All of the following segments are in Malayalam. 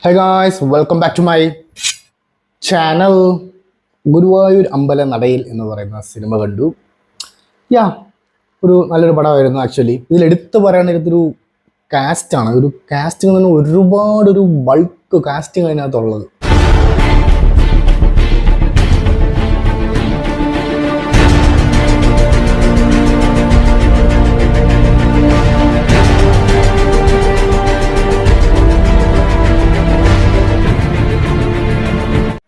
Hey guys, welcome back to my channel. Guruvayur അമ്പല നടയിൽ എന്ന് പറയുന്ന സിനിമ കണ്ടു. ഒരു നല്ലൊരു പടമായിരുന്നു. ആക്ച്വലി ഇതിൽ എടുത്തു പറയാനൊരു കാസ്റ്റാണ്. ഒരു കാസ്റ്റിംഗ് എന്ന് പറഞ്ഞാൽ ഒരുപാട് ഒരു ബൾക്ക് കാസ്റ്റിംഗ് അതിനകത്തുള്ളത്.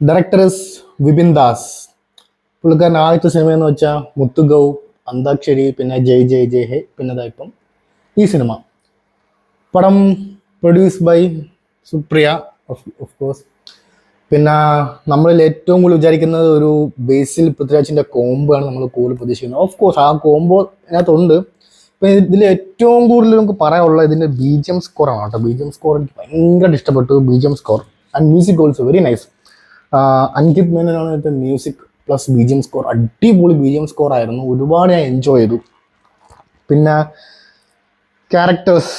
ഡയറക്ടർ വിപിൻ ദാസ്. പുള്ളിക്കാരൻ്റെ ആദ്യത്തെ സിനിമ എന്ന് വെച്ചാൽ മുത്തുഗൗ, അന്താക്ഷരി, പിന്നെ ജയ് ജയ് ജയ് ഹേ, പിന്നെ ഇപ്പം ഈ സിനിമ. പടം produce by Supriya of course. പിന്നെ നമ്മളിൽ ഏറ്റവും കൂടുതൽ വിചാരിക്കുന്നത് ഒരു ബേസിൽ പൃഥ്വിരാജിൻ്റെ കോംബോ ആണ് നമ്മൾ കൂടുതൽ പ്രതീക്ഷിക്കുന്നത്. ഓഫ് കോഴ്സ് ആ കോംബോ അതിനകത്തുണ്ട്. ഇപ്പം ഇതിൽ ഏറ്റവും കൂടുതൽ നമുക്ക് പറയാനുള്ളത് ഇതിൻ്റെ BGM സ്കോറാണ് കേട്ടോ. BGM സ്കോർ എനിക്ക് ഭയങ്കരമായിട്ട് ഇഷ്ടപ്പെട്ടു. BGM score and music also very nice. Ankit മേനോനാണ് ഇതിൻ്റെ മ്യൂസിക് പ്ലസ് BGM സ്കോർ. അടിപൊളി BGM സ്കോർ ആയിരുന്നു. ഒരുപാട് ഞാൻ എൻജോയ് ചെയ്തു. പിന്നെ ക്യാരക്ടേഴ്സ്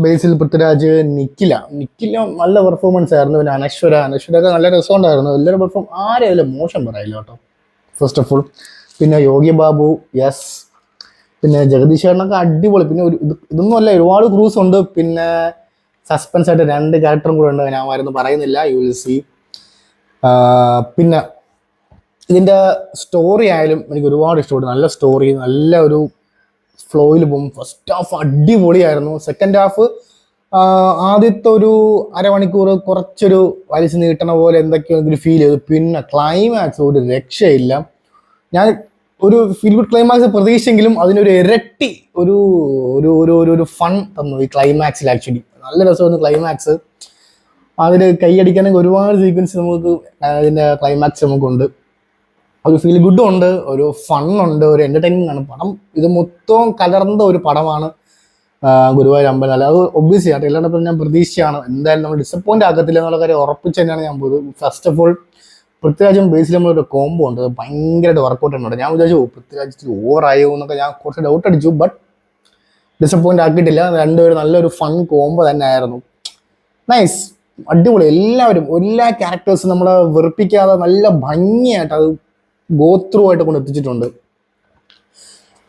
ബേസിൽ പൃഥ്വിരാജ്, നിഖില നല്ല പെർഫോമൻസ് ആയിരുന്നു. പിന്നെ അനശ്വരൊക്കെ നല്ല രസമുണ്ടായിരുന്നു. എല്ലാവരും ആരും അതിൽ മോശം പറയില്ല കേട്ടോ, ഫസ്റ്റ് ഓഫ് ഓൾ. പിന്നെ യോഗി ബാബു, യെസ്. പിന്നെ ജഗദീഷ് ചേട്ടനൊക്കെ അടിപൊളി. പിന്നെ ഇതൊന്നും അല്ല, ഒരുപാട് ക്രൂസ് ഉണ്ട്. പിന്നെ സസ്പെൻസ് ആയിട്ട് 2 ക്യാരക്ടറും കൂടെ ഉണ്ട്. ഞാൻ ആയിരുന്നു പറയുന്നില്ല, യു വിൽ സി. പിന്നെ ഇതിൻ്റെ സ്റ്റോറി ആയാലും എനിക്ക് ഒരുപാട് ഇഷ്ടപ്പെട്ടു. നല്ല സ്റ്റോറി, നല്ല ഒരു ഫ്ലോയിൽ പോകും. ഫസ്റ്റ് ഹാഫ് അടിപൊളിയായിരുന്നു. സെക്കൻഡ് ഹാഫ് ആദ്യത്തെ ഒരു അരമണിക്കൂർ കുറച്ചൊരു വലിച്ചു നീട്ടണ പോലെ എന്തൊക്കെയോ ഒരു ഫീൽ ചെയ്തു. പിന്നെ ക്ലൈമാക്സ് ഒരു രക്ഷയില്ല. ഞാൻ ഒരു ഫീൽ ഗുഡ് ക്ലൈമാക്സ് പ്രതീക്ഷിച്ചെങ്കിലും അതിനൊരു ഇരട്ടി ഒരു ഒരു ഒരു ഒരു ഫൺ തന്നു ഈ ക്ലൈമാക്സിൽ. ആക്ച്വലി നല്ല രസമായിരുന്നു ക്ലൈമാക്സ്. അതിൽ കൈയടിക്കാനൊക്കെ ഒരുപാട് സീക്വൻസ് നമുക്ക് അതിൻ്റെ ക്ലൈമാക്സ് നമുക്കുണ്ട്. ഒരു ഫീൽ ഗുഡും ഉണ്ട്, ഒരു ഫണ്ണുണ്ട്, ഒരു എൻ്റർടൈനിങ് ആണ് പടം. ഇത് മൊത്തം കലർന്ന ഒരു പടമാണ് ഗുരുവായൂർ അമ്പലം. അല്ല, അത് ഒബ്വിയസ്ലി ആയിട്ട് എല്ലാവരും ഞാൻ പ്രതീക്ഷയാണ്. എന്തായാലും നമ്മൾ ഡിസപ്പോയിൻ്റ് ആകത്തില്ല എന്നുള്ള കാര്യം ഉറപ്പിച്ച് തന്നെയാണ് ഞാൻ പോയത്. ഫസ്റ്റ് ഓഫ് ഓൾ പൃഥ്വിരാജും ബേസിൽ നമ്മളൊരു കോംബോ ഉണ്ട്, ഭയങ്കരമായിട്ട് വർക്കൗട്ട് ഉണ്ട്. ഞാൻ വിചാരിച്ചു പൃഥ്വിരാജ് ഓവറായോ എന്നൊക്കെ ഞാൻ കുറച്ച് ഡൗട്ട് അടിച്ചു. ബട്ട് ഡിസപ്പോയിൻ്റ് ആക്കിയിട്ടില്ല. രണ്ടുപേരും നല്ലൊരു ഫൺ കോംബോ തന്നെ ആയിരുന്നു. നൈസ്, അടിപൊളി. എല്ലാ ക്യാരക്ടേഴ്സും നമ്മളെ വെറുപ്പിക്കാതെ നല്ല ഭംഗിയായിട്ട് അത് ഗോ ത്രൂ ആയിട്ട് കൊണ്ട് എത്തിച്ചിട്ടുണ്ട്.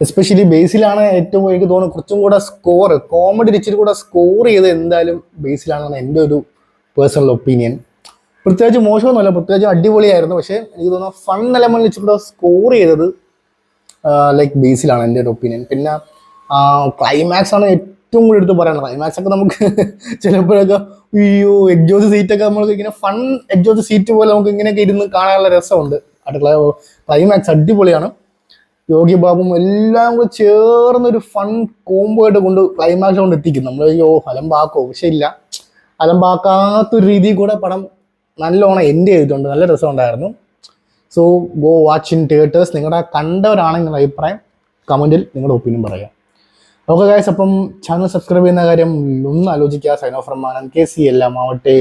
എസ്പെഷ്യലി ബേസിലാണ് ഏറ്റവും എനിക്ക് തോന്നുന്നു കുറച്ചും കൂടെ സ്കോർ, കോമഡി ഇച്ചിരി കൂടെ സ്കോർ ചെയ്ത് എന്തായാലും ബേസിലാണെന്ന് എൻ്റെ ഒരു പേഴ്സണൽ ഒപ്പീനിയൻ. പൃഥ്വിരാജ് മോശമൊന്നുമല്ല, പൃഥ്വിരാജ് അടിപൊളിയായിരുന്നു. പക്ഷേ എനിക്ക് തോന്നുന്നു ഫൺ എലമെന്റിൽ ഇച്ചിരി കൂടെ സ്കോർ ചെയ്തത് ലൈക്ക് ബേസിലാണ് എൻ്റെ ഒരു ഒപ്പീനിയൻ. പിന്നെ ക്ലൈമാക്സ് ആണ് ഏറ്റവും കൂടുതൽ എടുത്ത് പറയണം. ക്ലൈമാക്സ് ഒക്കെ നമുക്ക് ചിലപ്പോഴൊക്കെ എഡ്ജോസ് സീറ്റൊക്കെ നമ്മൾക്ക് ഇങ്ങനെ ഫൺ എഡ്ജോസ് സീറ്റ് പോലെ നമുക്ക് ഇങ്ങനെയൊക്കെ ഇരുന്ന് കാണാനുള്ള രസമുണ്ട്. ക്ലൈമാക്സ് അടിപൊളിയാണ്. യോഗി ബാബും എല്ലാം കൂടെ ചേർന്നൊരു ഫൺ കോംബോ ആയിട്ട് കൊണ്ട് ക്ലൈമാക്സ് കൊണ്ട് എത്തിക്കും. നമ്മൾ അലമ്പാക്കോ, പക്ഷെ ഇല്ല, അലമ്പാക്കാത്തൊരു രീതിയിൽ കൂടെ പടം നല്ലോണം എൻഡ് ചെയ്തിട്ടുണ്ട്. നല്ല രസമുണ്ടായിരുന്നു. So go watch in theatres. നിങ്ങളുടെ കണ്ടവരാണെങ്കിൽ നിങ്ങളുടെ അഭിപ്രായം കമൻറ്റിൽ നിങ്ങളുടെ ഒപ്പീനിയൻ പറയാം. ഓക്കെ ഗൈസ്, അപ്പം ചാനൽ സബ്സ്ക്രൈബ് ചെയ്യുന്ന കാര്യം ഒന്ന് ആലോചിക്കുക. സൈൻ ഓഫ് ഫ്രം KC എല്ലാം ആവട്ടെ.